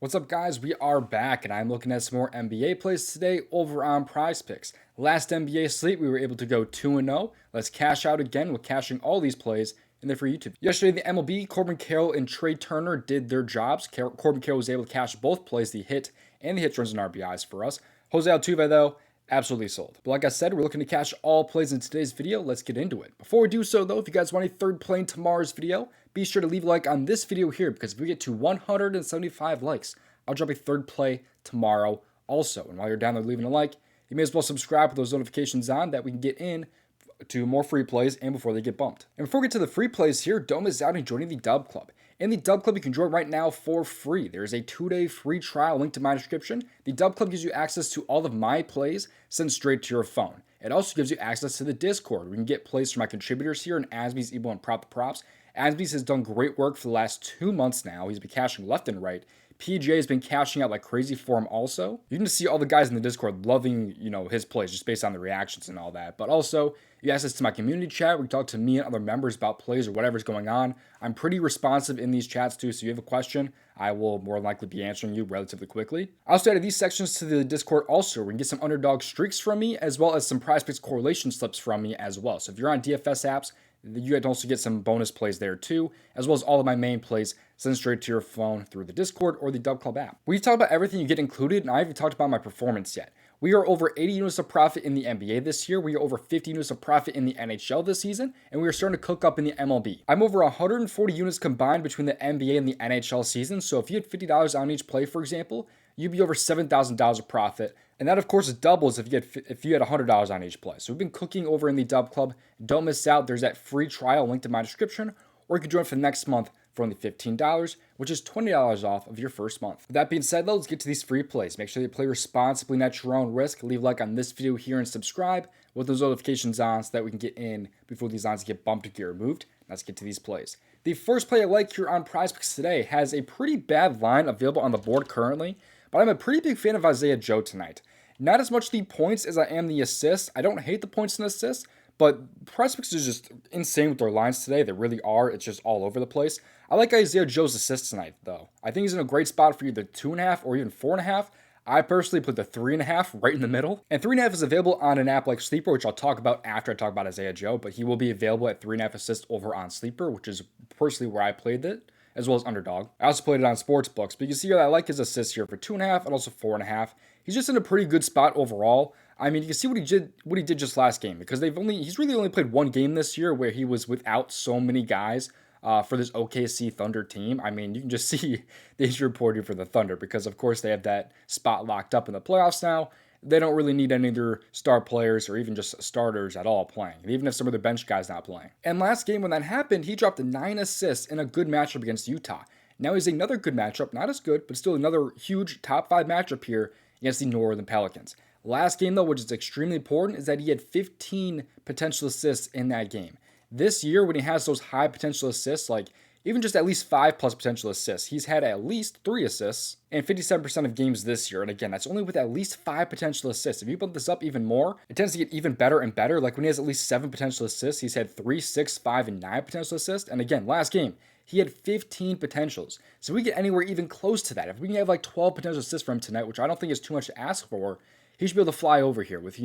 What's up, guys? We are back, and I'm looking at some more NBA plays today over on PrizePicks. Last NBA slate, we were able to go 2-0. Let's cash out again with cashing all these plays in there for YouTube. Yesterday, the MLB, Corbin Carroll and Trey Turner did their jobs. Corbin Carroll was able to cash both plays, the hit and the hits, runs, and RBIs for us. Jose Altuve, though, absolutely sold. But like I said, we're looking to cash all plays in today's video. Let's get into it. Before we do so, though, if you guys want a third play in tomorrow's video, be sure to leave a like on this video here, because if we get to 175 likes, I'll drop a third play tomorrow also. And while you're down there leaving a like, you may as well subscribe with those notifications on that we can get in to more free plays and before they get bumped. And before we get to the free plays here, Dome is out and joining the DubClub. In the DubClub, you can join right now for free. There's a 2-day free trial linked in my description. The DubClub gives you access to all of my plays sent straight to your phone. It also gives you access to the Discord. We can get plays from my contributors here, and Asby's able and Prop the Props. Asby's has done great work for the last 2 months now. He's been cashing left and right. PJ has been cashing out like crazy for him also. You can see all the guys in the Discord loving, his plays just based on the reactions and all that. But also, you have access to my community chat. We can talk to me and other members about plays or whatever's going on. I'm pretty responsive in these chats too, so if you have a question, I will more likely be answering you relatively quickly. I also added these sections to the Discord also. We can get some underdog streaks from me, as well as some PrizePicks correlation slips from me as well. So if you're on DFS apps, you can also get some bonus plays there too, as well as all of my main plays sent straight to your phone through the Discord or the DubClub app. We've talked about everything you get included, and I haven't talked about my performance yet. We are over 80 units of profit in the NBA this year. We are over 50 units of profit in the NHL this season, and we are starting to cook up in the MLB. I'm over 140 units combined between the NBA and the NHL season, so if you had $50 on each play, for example, you'd be over $7,000 of profit. And that, of course, doubles if you had $100 on each play. So we've been cooking over in the DubClub. Don't miss out. There's that free trial linked in my description, or you can join for the next month for only $15, which is $20 off of your first month. With that being said, though, let's get to these free plays. Make sure you play responsibly and at your own risk. Leave a like on this video here and subscribe with those notifications on so that we can get in before these lines get bumped or get removed. Let's get to these plays. The first play I like here on PrizePicks today has a pretty bad line available on the board currently, but I'm a pretty big fan of Isaiah Joe tonight. Not as much the points as I am the assists. I don't hate the points and assists, but PrizePicks is just insane with their lines today. They really are. It's just all over the place. I like Isaiah Joe's assists tonight, though. I think he's in a great spot for either 2.5 or even 4.5. I personally put the 3.5 right in the middle. And 3.5 is available on an app like Sleeper, which I'll talk about after I talk about Isaiah Joe, but he will be available at 3.5 assists over on Sleeper, which is personally where I played it, as well as Underdog. I also played it on Sportsbooks, but you can see that I like his assists here for 2.5 and also 4.5. He's just in a pretty good spot overall. I mean, you can see what he did just last game, because he's really only played one game this year where he was without so many guys for this OKC Thunder team. I mean, you can just see the injury report here for the Thunder, because of course they have that spot locked up in the playoffs now. They don't really need any of their star players or even just starters at all playing, even if some of their bench guys not playing. And last game when that happened, he dropped 9 assists in a good matchup against Utah. Now he's another good matchup, not as good, but still another huge top 5 matchup here against the New Orleans Pelicans. Last game, though, which is extremely important, is that he had 15 potential assists in that game. This year, when he has those high potential assists, like even just at least 5+ potential assists, he's had at least 3 assists in 57% of games this year. And again, that's only with at least 5 potential assists. If you bump this up even more, it tends to get even better and better. Like when he has at least 7 potential assists, he's had 3, 6, 5, and 9 potential assists. And again, last game, he had 15 potentials. So if we get anywhere even close to that, if we can have like 12 potential assists for him tonight, which I don't think is too much to ask for, he should be able to fly over here with,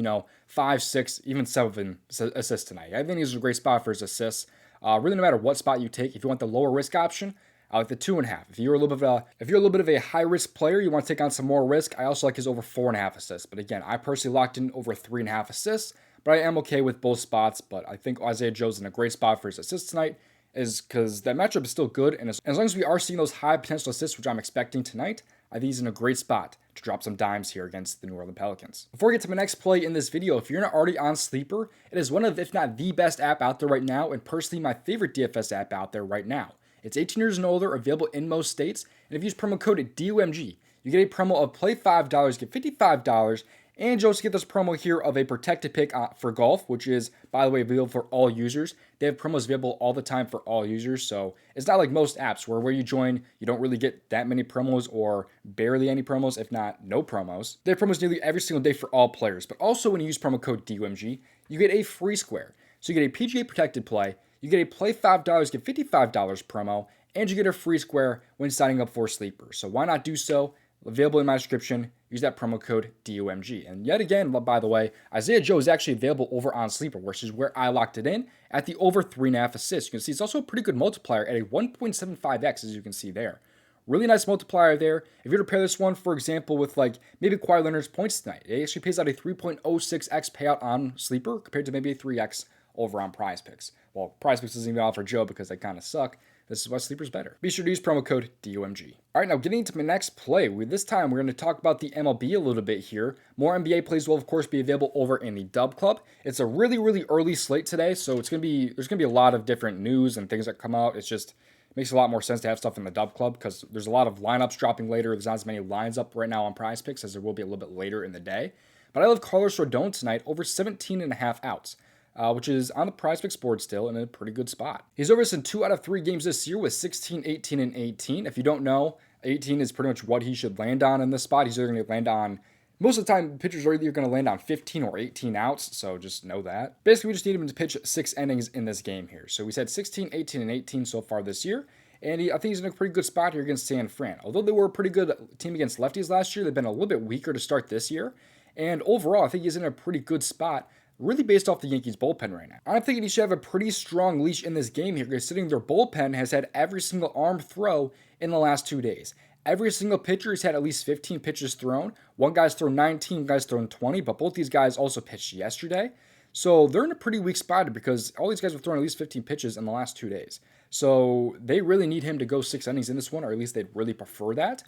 5, 6, even 7 assists tonight. I think he's a great spot for his assists. Really, no matter what spot you take, if you want the lower risk option, I like the 2.5. If you're a little bit of a high risk player, you want to take on some more risk, I also like his over 4.5 assists. But again, I personally locked in over 3.5 assists, but I am okay with both spots. But I think Isaiah Joe's in a great spot for his assists tonight, is because that matchup is still good, and as long as we are seeing those high potential assists, which I'm expecting tonight, I think he's in a great spot to drop some dimes here against the New Orleans Pelicans. Before we get to my next play in this video, if you're not already on Sleeper, it is one of, if not the best app out there right now, and personally my favorite DFS app out there right now. It's 18 years and older, available in most states, and if you use promo code DOMG, you get a promo of play $5, get $55, and you also get this promo here of a protected pick for golf, which is, by the way, available for all users. They have promos available all the time for all users, so it's not like most apps where you join, you don't really get that many promos or barely any promos, if not no promos. They have promos nearly every single day for all players, but also when you use promo code DOMG, you get a free square. So you get a PGA protected play, you get a play $5, get $55 promo, and you get a free square when signing up for Sleeper. So why not do so? Available in my description. Use that promo code DOMG. And yet again, by the way, Isaiah Joe is actually available over on Sleeper, which is where I locked it in at the over 3.5 assists. You can see it's also a pretty good multiplier at a 1.75x, as you can see there. Really nice multiplier there. If you were to pair this one, for example, with like maybe Kawhi Leonard's points tonight, it actually pays out a 3.06x payout on Sleeper compared to maybe a 3x over on PrizePicks. Well, PrizePicks doesn't even offer Joe because they kind of suck. This is why Sleeper's better. Be sure to use promo code DOMG. All right, now getting into my next play. This time we're going to talk about the MLB a little bit here. More NBA plays will of course be available over in the DubClub. It's a really early slate today, so there's going to be a lot of different news and things that come out. It makes a lot more sense to have stuff in the DubClub because there's a lot of lineups dropping later. There's not as many lines up right now on PrizePicks as there will be a little bit later in the day. But I love Carlos Rodon tonight over 17.5 outs. Which is on the PrizePicks board still in a pretty good spot. He's over in 2 out of 3 games this year with 16, 18, and 18. If you don't know, 18 is pretty much what he should land on in this spot. He's either going to land on, most of the time, pitchers are either going to land on 15 or 18 outs, so just know that. Basically, we just need him to pitch 6 innings in this game here. So we said 16, 18, and 18 so far this year. And I think he's in a pretty good spot here against San Fran. Although they were a pretty good team against lefties last year, they've been a little bit weaker to start this year. And overall, I think he's in a pretty good spot, really based off the Yankees bullpen right now. I'm thinking he should have a pretty strong leash in this game here, considering their bullpen has had every single arm throw in the last 2 days. Every single pitcher has had at least 15 pitches thrown. One guy's thrown 19, one guy's thrown 20, but both these guys also pitched yesterday. So they're in a pretty weak spot because all these guys have thrown at least 15 pitches in the last 2 days. So they really need him to go 6 innings in this one, or at least they'd really prefer that,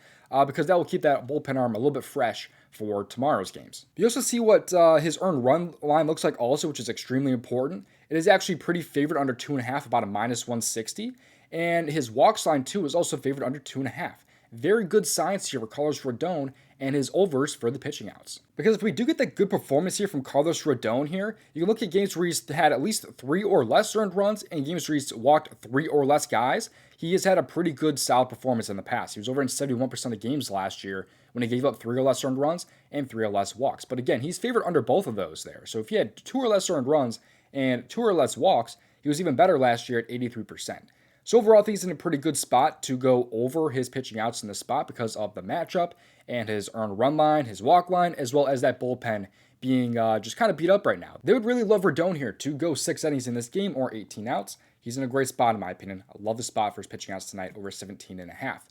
because that will keep that bullpen arm a little bit fresh for tomorrow's games. You also see what his earned run line looks like also, which is extremely important. It is actually pretty favored under 2.5, about a -160. And his walks line too is also favored under 2.5. Very good science here for Carlos Rodon and his overs for the pitching outs. Because if we do get that good performance here from Carlos Rodon here, you can look at games where he's had at least 3 or less earned runs and games where he's walked 3 or less guys. He has had a pretty good solid performance in the past. He was over in 71% of games last year when he gave up 3 or less earned runs and 3 or less walks. But again, he's favored under both of those there. So if he had 2 or less earned runs and 2 or less walks, he was even better last year at 83%. So overall, I think he's in a pretty good spot to go over his pitching outs in this spot because of the matchup and his earned run line, his walk line, as well as that bullpen being just kind of beat up right now. They would really love Rodon here to go 6 innings in this game or 18 outs. He's in a great spot in my opinion. I love the spot for his pitching outs tonight over 17.5.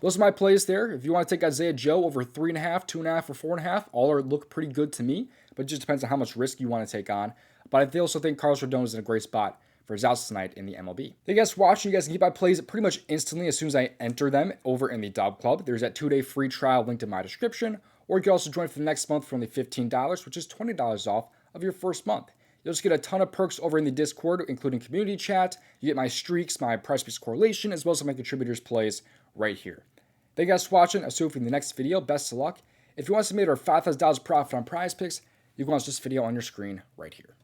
Those are my plays there. If you want to take Isaiah Joe over 3.5, 2.5, or 4.5, all look pretty good to me, but it just depends on how much risk you want to take on. But I also think Carlos Rodon is in a great spot for his outs tonight in the MLB. Thank you guys for watching. You guys can get my plays pretty much instantly as soon as I enter them over in the DubClub. There's that 2-day free trial linked in my description, or you can also join for the next month for only $15, which is $20 off of your first month. You'll just get a ton of perks over in the Discord, including community chat. You get my streaks, my PrizePicks correlation, as well as my contributors' plays right here. Thank you guys for watching. I'll see you in the next video. Best of luck. If you want to submit our $5,000 profit on PrizePicks, you can watch this video on your screen right here.